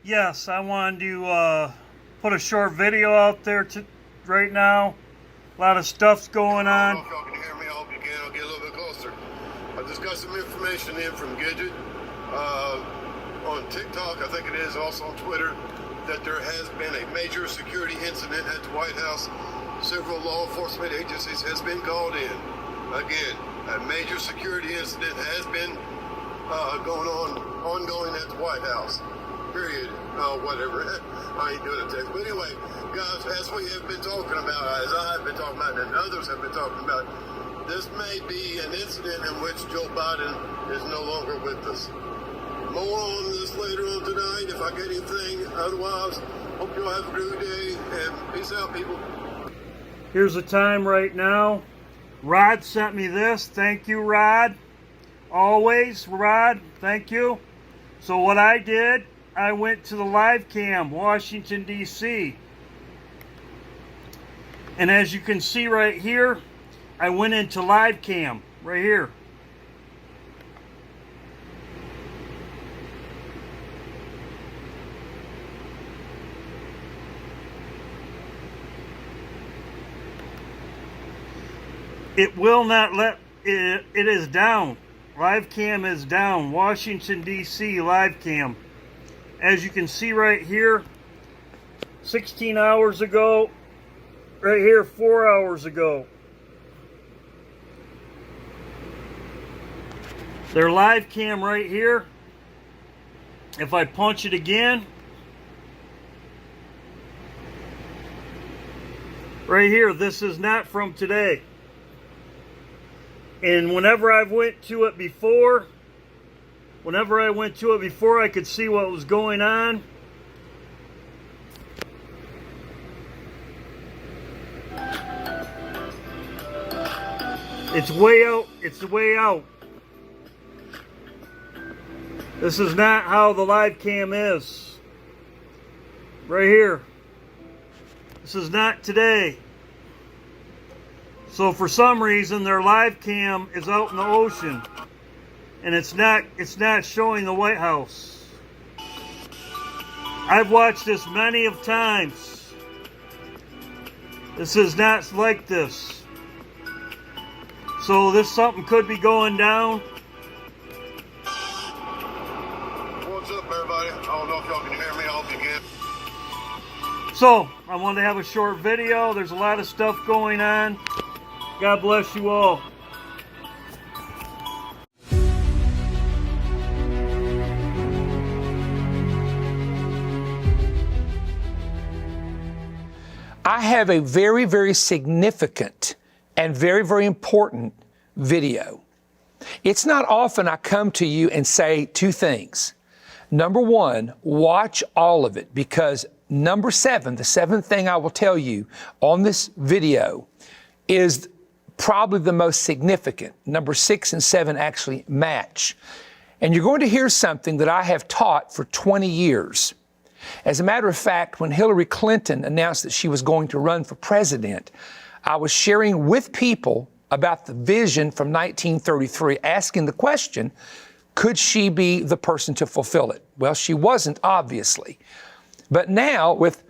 Yes, I wanted to put a short video out there right now. A lot of stuff's going on. I don't know if y'all can hear me. I hope you can. I'll get a little bit closer. I just got some information in from Gidget on TikTok, I think it is, also on Twitter, that there has been a major security incident at the White House. Several law enforcement agencies has been called in. Again, a major security incident has been ongoing at the White House. Period. Whatever. I ain't doing a text. But anyway, guys, as we have been talking about, as I have been talking about, and others have been talking about, this may be an incident in which Joe Biden is no longer with us. More on this later on tonight if I get anything. Otherwise, hope you all have a great day, and peace out, people. Here's the time right now. Rod sent me this. Thank you, Rod. Always, Rod. Thank you. So what I did, I went to the live cam, Washington, D.C. And as you can see right here, I went into live cam right here. It will not let it is down. Live cam is down. Washington, D.C. live cam. As you can see right here, 16 hours ago, right here, 4 hours ago. Their live cam right here. If I punch it again, right here, this is not from today. And whenever I went to it before, I could see what was going on. It's way out. It's the way out. This is not how the live cam is. Right here. This is not today. So for some reason their live cam is out in the ocean. And it's not showing the White House. I've watched this many of times. This is not like this. So this something could be going down. What's up, everybody? I don't know if y'all can hear me. I hope you can. So I wanted to have a short video. There's a lot of stuff going on. God bless you all. I have a very, very significant and very, very important video. It's not often I come to you and say two things. Number one, watch all of it, because number 7, the 7th thing I will tell you on this video is probably the most significant. Number 6 and 7 actually match. And you're going to hear something that I have taught for 20 years. As a matter of fact, when Hillary Clinton announced that she was going to run for president, I was sharing with people about the vision from 1933, asking the question, could she be the person to fulfill it? Well, she wasn't, obviously. But now, with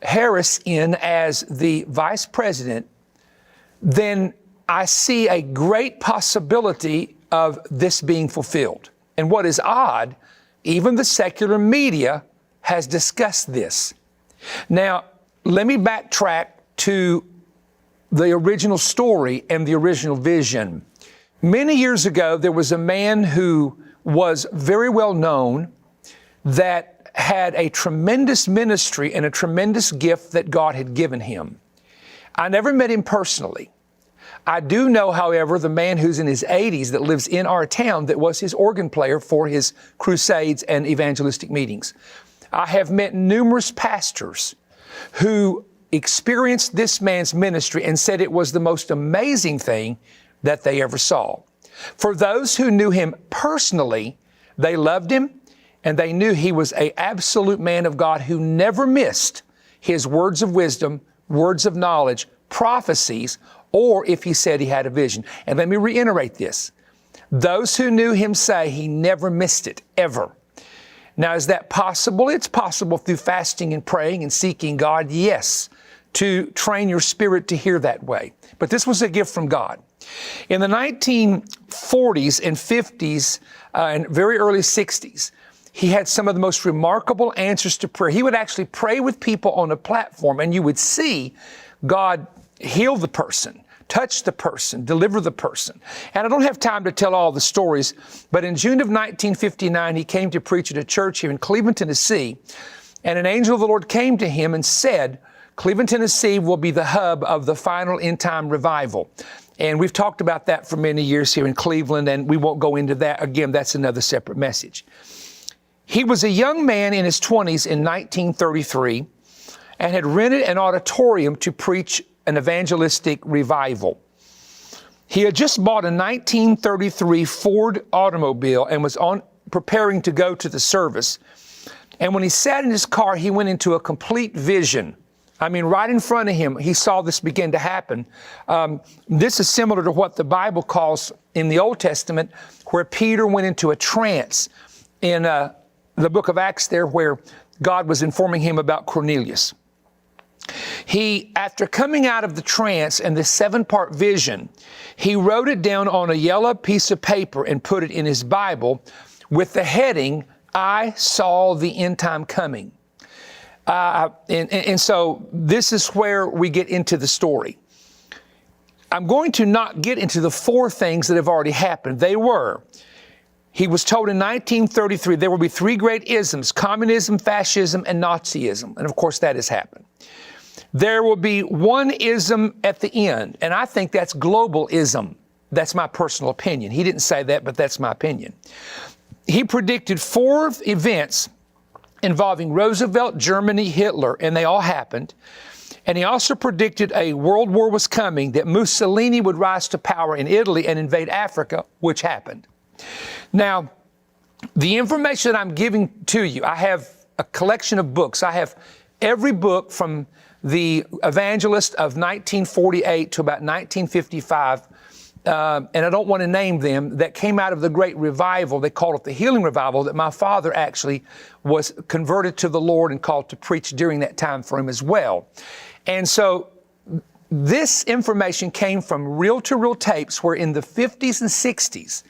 Harris in as the vice president, then I see a great possibility of this being fulfilled. And what is odd, even the secular media has discussed this. Now, let me backtrack to the original story and the original vision. Many years ago, there was a man who was very well known that had a tremendous ministry and a tremendous gift that God had given him. I never met him personally. I do know, however, the man who's in his 80s that lives in our town that was his organ player for his crusades and evangelistic meetings. I have met numerous pastors who experienced this man's ministry and said it was the most amazing thing that they ever saw. For those who knew him personally, they loved him and they knew he was an absolute man of God who never missed his words of wisdom, words of knowledge, prophecies, or if he said he had a vision. And let me reiterate this. Those who knew him say he never missed it, ever. Now, is that possible? It's possible through fasting and praying and seeking God, yes, to train your spirit to hear that way. But this was a gift from God. In the 1940s and 50s and very early 60s, he had some of the most remarkable answers to prayer. He would actually pray with people on a platform, and you would see God heal the person, touch the person, deliver the person. And I don't have time to tell all the stories, but in June of 1959, he came to preach at a church here in Cleveland, Tennessee, and an angel of the Lord came to him and said, Cleveland, Tennessee will be the hub of the final end-time revival. And we've talked about that for many years here in Cleveland, and we won't go into that. Again, that's another separate message. He was a young man in his 20s in 1933 and had rented an auditorium to preach an evangelistic revival. He had just bought a 1933 Ford automobile and was preparing to go to the service. And when he sat in his car, he went into a complete vision. I mean, right in front of him, he saw this begin to happen. This is similar to what the Bible calls in the Old Testament, where Peter went into a trance in the book of Acts there, where God was informing him about Cornelius. He, after coming out of the trance and the 7-part vision, he wrote it down on a yellow piece of paper and put it in his Bible with the heading, I saw the end time coming. And so this is where we get into the story. I'm going to not get into the 4 things that have already happened. They were, he was told in 1933 there will be 3 great isms, communism, fascism, and Nazism. And of course that has happened. There will be one ism at the end, and I think that's globalism. That's my personal opinion. He didn't say that, but that's my opinion. He predicted 4 events involving Roosevelt, Germany, Hitler, and they all happened. And he also predicted a world war was coming, that Mussolini would rise to power in Italy and invade Africa, which happened. Now, the information that I'm giving to you, I have a collection of books. I have every book from the evangelist of 1948 to about 1955, and I don't want to name them, that came out of the great revival. They called it the healing revival, that my father actually was converted to the Lord and called to preach during that time frame as well. And so this information came from reel-to-reel tapes where in the 50s and 60s,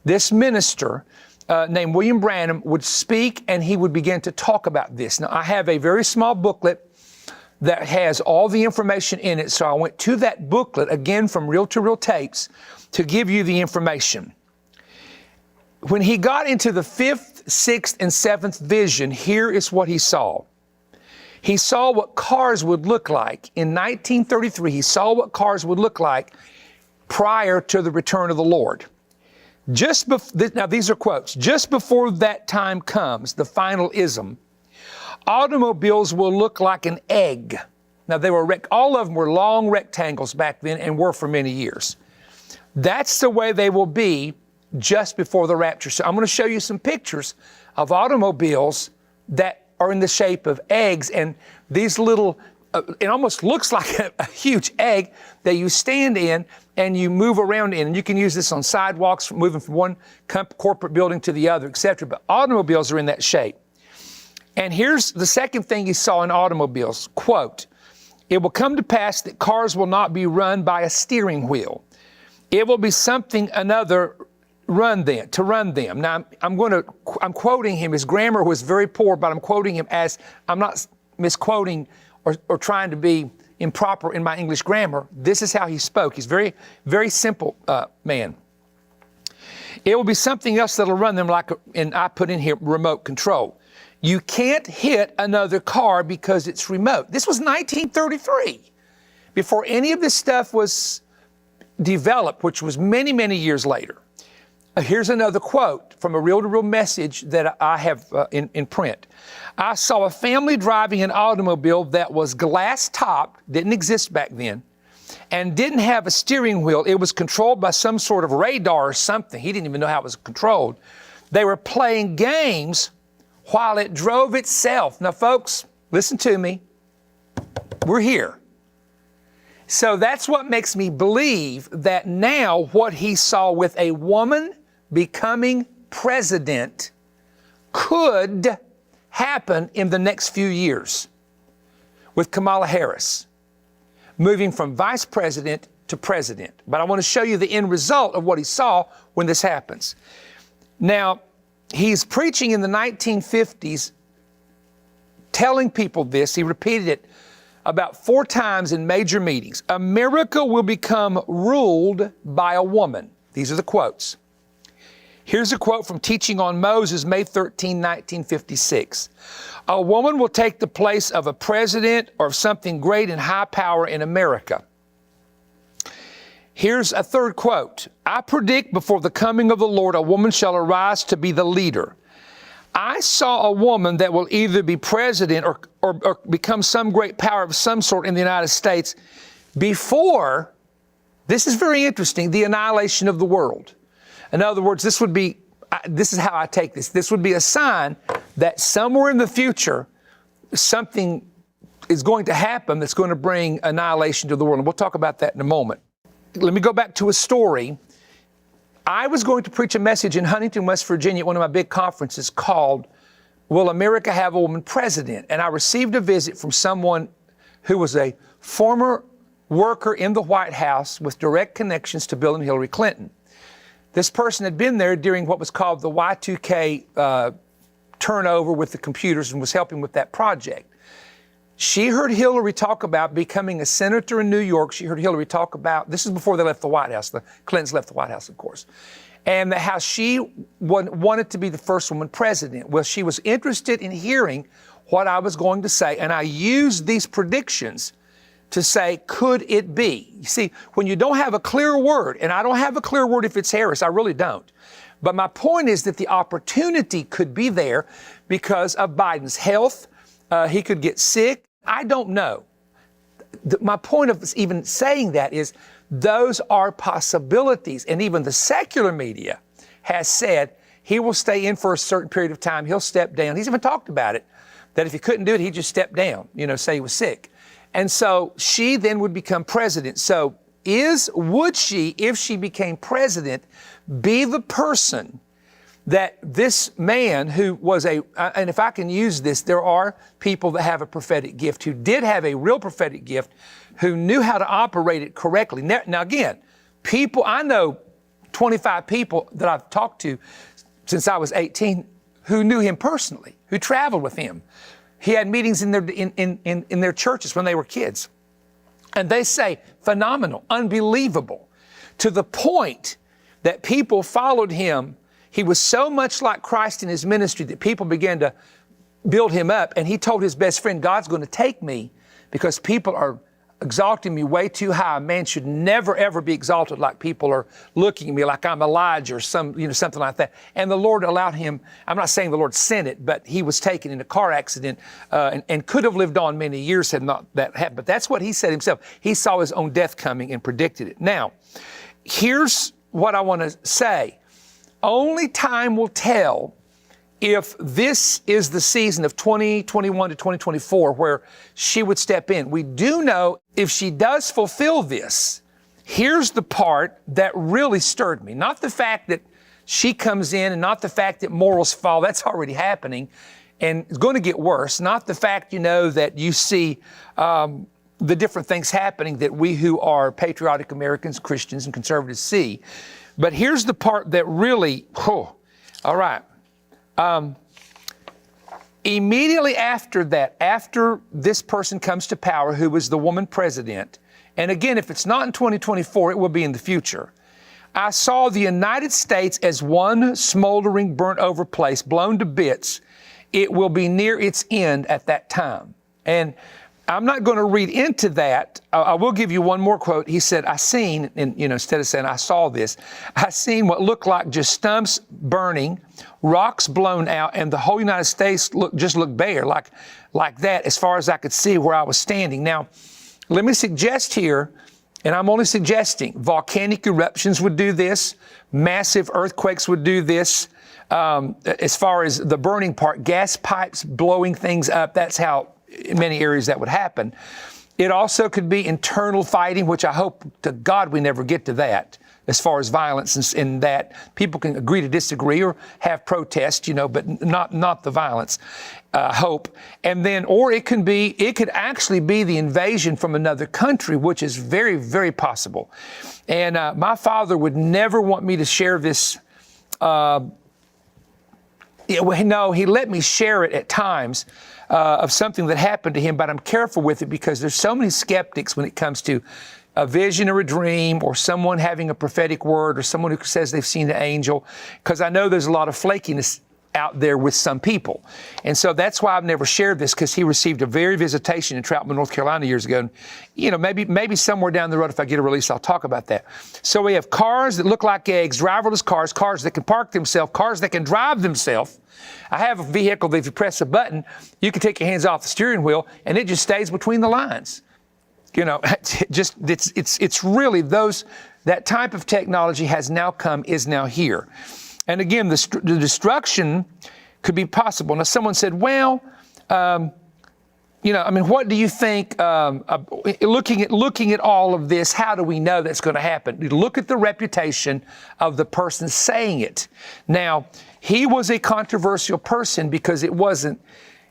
this minister named William Branham would speak and he would begin to talk about this. Now, I have a very small booklet that has all the information in it. So I went to that booklet, again from reel-to-reel tapes, to give you the information. When he got into the 5th, 6th, and 7th vision, here is what he saw. He saw what cars would look like. In 1933, he saw what cars would look like prior to the return of the Lord. Now these are quotes. Just before that time comes, the final ism, automobiles will look like an egg. Now they were all of them were long rectangles back then and were for many years. That's the way they will be just before the rapture. So I'm going to show you some pictures of automobiles that are in the shape of eggs, and these little, it almost looks like a huge egg that you stand in and you move around in. And you can use this on sidewalks, moving from one corporate building to the other, etc. But automobiles are in that shape. And here's the second thing he saw in automobiles, quote, it will come to pass that cars will not be run by a steering wheel. It will be something another to run them. Now, I'm quoting him. His grammar was very poor, but I'm quoting him as, I'm not misquoting or trying to be improper in my English grammar. This is how he spoke. He's very, very simple man. It will be something else that'll run them like, and I put in here, remote control. You can't hit another car because it's remote. This was 1933, before any of this stuff was developed, which was many, many years later. Here's another quote from a reel-to-reel message that I have in print. I saw a family driving an automobile that was glass-topped, didn't exist back then, and didn't have a steering wheel. It was controlled by some sort of radar or something. He didn't even know how it was controlled. They were playing games while it drove itself. Now, folks, listen to me. We're here. So that's what makes me believe that now what he saw with a woman becoming president could happen in the next few years with Kamala Harris moving from vice president to president. But I want to show you the end result of what he saw when this happens. Now, he's preaching in the 1950s, telling people this. He repeated it about 4 times in major meetings. America will become ruled by a woman. These are the quotes. Here's a quote from Teaching on Moses, May 13, 1956. A woman will take the place of a president or of something great and high power in America. Here's a third quote. I predict before the coming of the Lord, a woman shall arise to be the leader. I saw a woman that will either be president or become some great power of some sort in the United States before, this is very interesting, the annihilation of the world. In other words, this is how I take this. This would be a sign that somewhere in the future, something is going to happen that's going to bring annihilation to the world. And we'll talk about that in a moment. Let me go back to a story. I was going to preach a message in Huntington, West Virginia at one of my big conferences called, Will America Have a Woman President? And I received a visit from someone who was a former worker in the White House with direct connections to Bill and Hillary Clinton. This person had been there during what was called the Y2K turnover with the computers and was helping with that project. She heard Hillary talk about becoming a senator in New York. She heard Hillary talk about, this is before they left the White House, the Clintons left the White House, of course, and how she wanted to be the first woman president. Well, she was interested in hearing what I was going to say, and I used these predictions to say, could it be? You see, when you don't have a clear word, and I don't have a clear word if it's Harris, I really don't. But my point is that the opportunity could be there because of Biden's health. He could get sick. I don't know. My point of even saying that is those are possibilities. And even the secular media has said he will stay in for a certain period of time. He'll step down. He's even talked about it, that if he couldn't do it, he'd just step down, say he was sick. And so she then would become president. So would she, if she became president, be the person that this man who was and if I can use this, there are people that have a prophetic gift, who did have a real prophetic gift, who knew how to operate it correctly. Now again, I know 25 people that I've talked to since I was 18 who knew him personally, who traveled with him. He had meetings in their churches when they were kids. And they say, phenomenal, unbelievable, to the point that people followed him. He was so much like Christ in his ministry that people began to build him up. And he told his best friend, God's going to take me because people are exalting me way too high. A man should never, ever be exalted like people are looking at me like I'm Elijah or something like that. And the Lord allowed him, I'm not saying the Lord sent it, but he was taken in a car accident and could have lived on many years had not that happened. But that's what he said himself. He saw his own death coming and predicted it. Now, here's what I want to say. Only time will tell if this is the season of 2021 to 2024 where she would step in. We do know if she does fulfill this, here's the part that really stirred me. Not the fact that she comes in and not the fact that morals fall. That's already happening and it's going to get worse. Not the fact, that you see the different things happening that we who are patriotic Americans, Christians, and conservatives see. But here's the part that really, all right. Immediately after that, after this person comes to power, who was the woman president, and again, if it's not in 2024, it will be in the future. I saw the United States as one smoldering, burnt over place, blown to bits. It will be near its end at that time. And I'm not going to read into that. I will give you one more quote. He said, I seen, and instead of saying I saw this, I seen what looked like just stumps burning, rocks blown out, and the whole United States just looked bare, like that, as far as I could see where I was standing. Now, let me suggest here, and I'm only suggesting, volcanic eruptions would do this, massive earthquakes would do this. As far as the burning part, gas pipes blowing things up, that's how in many areas that would happen. It also could be internal fighting, which I hope to God we never get to that. as far as violence, in that people can agree to disagree or have protests, but not the violence. Hope. And then, or it could actually be the invasion from another country, which is very, very possible. And my father would never want me to share this. No, he let me share it at times of something that happened to him, but I'm careful with it because there's so many skeptics when it comes to a vision or a dream or someone having a prophetic word or someone who says they've seen an angel, because I know there's a lot of flakiness out there with some people. And so that's why I've never shared this, because he received a very visitation in Troutman, North Carolina years ago. And, maybe somewhere down the road, if I get a release, I'll talk about that. So we have cars that look like eggs, driverless cars that can park themselves, cars that can drive themselves. I have a vehicle that if you press a button, you can take your hands off the steering wheel and it just stays between the lines. It's really that type of technology has now come, is now here. And again, the destruction could be possible. Now, someone said, well, what do you think, looking at all of this, how do we know that's going to happen? You look at the reputation of the person saying it. Now, he was a controversial person because it wasn't,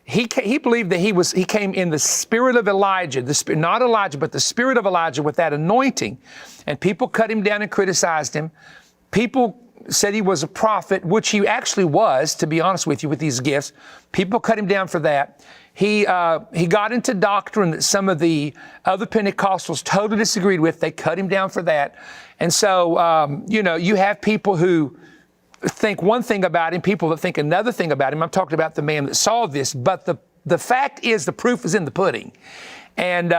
he believed that he came in the spirit of Elijah, not Elijah, but the spirit of Elijah with that anointing. And people cut him down and criticized him. People said he was a prophet, which he actually was, to be honest with you, with these gifts. People cut him down for that. He got into doctrine that some of the other Pentecostals totally disagreed with. They cut him down for that. And so, you have people who think one thing about him, people that think another thing about him. I'm talking about the man that saw this, but the fact is the proof is in the pudding. And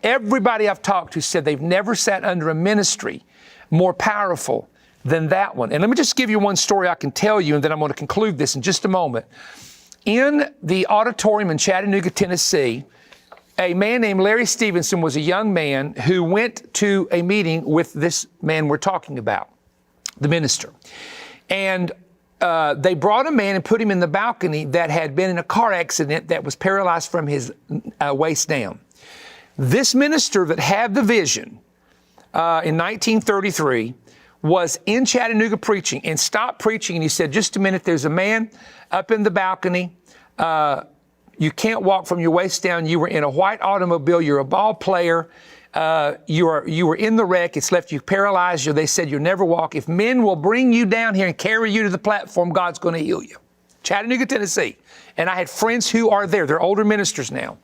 everybody I've talked to said they've never sat under a ministry more powerful than that one. And let me just give you one story I can tell you, and then I'm going to conclude this in just a moment. In the auditorium in Chattanooga, Tennessee, a man named Larry Stevenson was a young man who went to a meeting with this man we're talking about, the minister. And they brought a man and put him in the balcony that had been in a car accident that was paralyzed from his waist down. This minister that had the vision in 1933 was in Chattanooga preaching and stopped preaching. And he said, just a minute, there's a man up in the balcony. You can't walk from your waist down. You were in a white automobile. You're a ball player. You were in the wreck. It's left you paralyzed. They said you'll never walk. If men will bring you down here and carry you to the platform, God's going to heal you. Chattanooga, Tennessee. And I had friends who are there. They're older ministers now.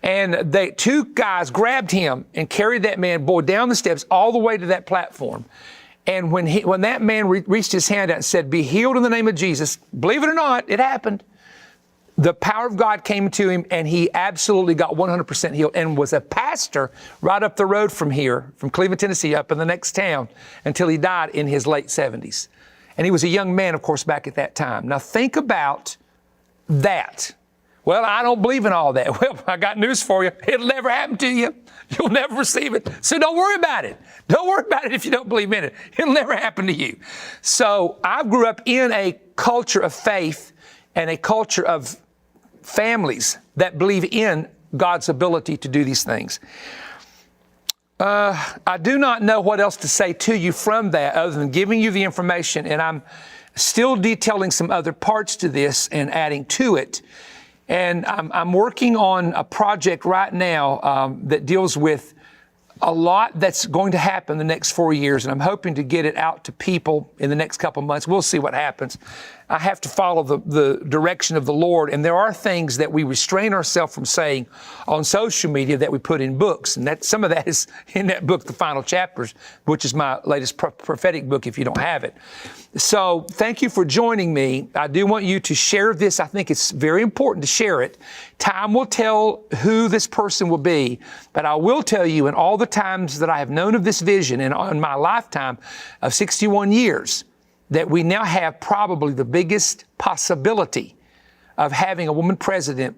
And two guys grabbed him and carried that man, down the steps all the way to that platform. And when that man reached his hand out and said, be healed in the name of Jesus, believe it or not, it happened. The power of God came to him and he absolutely got 100% healed and was a pastor right up the road from here, from Cleveland, Tennessee, up in the next town until he died in his late 70s. And he was a young man, of course, back at that time. Now think about that. Well, I don't believe in all that. Well, I got news for you. It'll never happen to you. You'll never receive it. So don't worry about it. Don't worry about it if you don't believe in it. It'll never happen to you. So I grew up in a culture of faith and a culture of families that believe in God's ability to do these things. I do not know what else to say to you from that other than giving you the information, and I'm still detailing some other parts to this and adding to it. And I'm working on a project right now that deals with a lot that's going to happen the next 4 years, and I'm hoping to get it out to people in the next couple of months. We'll see what happens. I have to follow the direction of the Lord, and there are things that we restrain ourselves from saying on social media that we put in books, and that some of that is in that book, The Final Chapters, which is my latest prophetic book if you don't have it. So thank you for joining me. I do want you to share this. I think it's very important to share it. Time will tell who this person will be, but I will tell you in all the times that I have known of this vision and in my lifetime of 61 years, that we now have probably the biggest possibility of having a woman president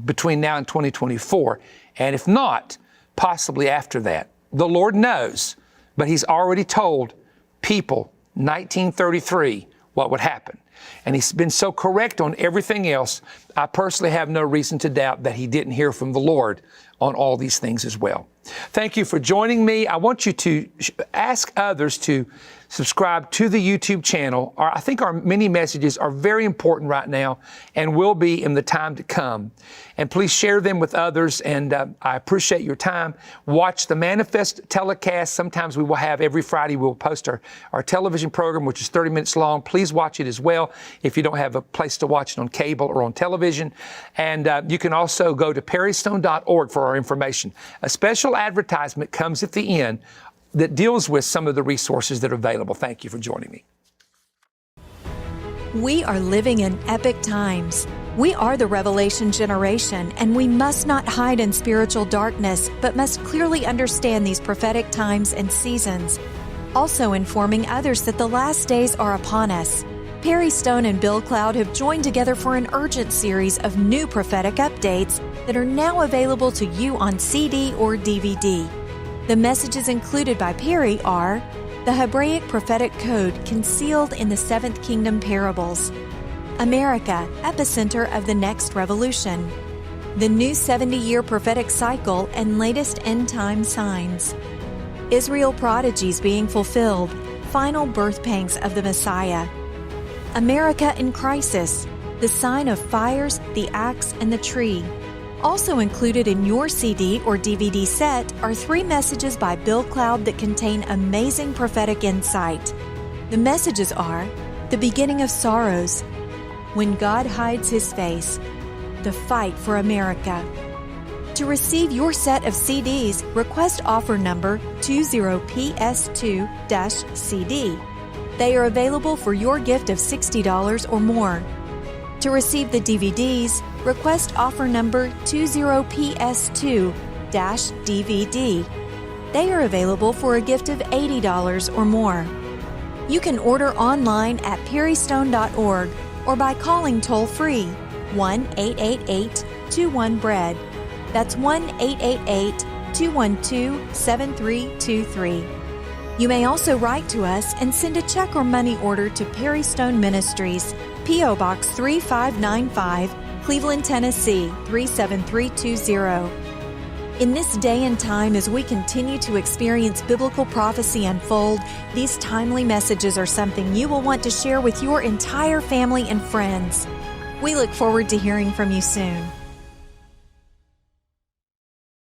between now and 2024. And if not, possibly after that. The Lord knows, but He's already told people 1933 what would happen. And He's been so correct on everything else. I personally have no reason to doubt that he didn't hear from the Lord on all these things as well. Thank you for joining me. I want you to ask others to subscribe to the YouTube channel. I think our many messages are very important right now and will be in the time to come. And please share them with others. And I appreciate your time. Watch the Manifest telecast. Sometimes we will have every Friday, we'll post our television program, which is 30 minutes long. Please watch it as well if you don't have a place to watch it on cable or on television. And you can also go to perrystone.org for our information. A special advertisement comes at the end that deals with some of the resources that are available. Thank you for joining me. We are living in epic times. We are the Revelation generation, and we must not hide in spiritual darkness, but must clearly understand these prophetic times and seasons. Also informing others that the last days are upon us. Perry Stone and Bill Cloud have joined together for an urgent series of new prophetic updates that are now available to you on CD or DVD. The messages included by Perry are the Hebraic prophetic code concealed in the Seventh Kingdom parables, America, epicenter of the next revolution, the new 70-year prophetic cycle and latest end-time signs, Israel prodigies being fulfilled, final birth pangs of the Messiah, America in crisis, the sign of fires, the axe, and the tree. Also included in your CD or DVD set are 3 messages by Bill Cloud that contain amazing prophetic insight. The messages are the beginning of sorrows, when God hides his face, the fight for America. To receive your set of CDs, request offer number 20PS2-CD. They are available for your gift of $60 or more. To receive the DVDs, request offer number 20PS2-DVD. They are available for a gift of $80 or more. You can order online at perrystone.org or by calling toll-free 1-888-21-BREAD. That's 1-888-212-7323. You may also write to us and send a check or money order to Perry Stone Ministries, P.O. Box 3595, Cleveland, Tennessee 37320. In this day and time, as we continue to experience biblical prophecy unfold, these timely messages are something you will want to share with your entire family and friends. We look forward to hearing from you soon.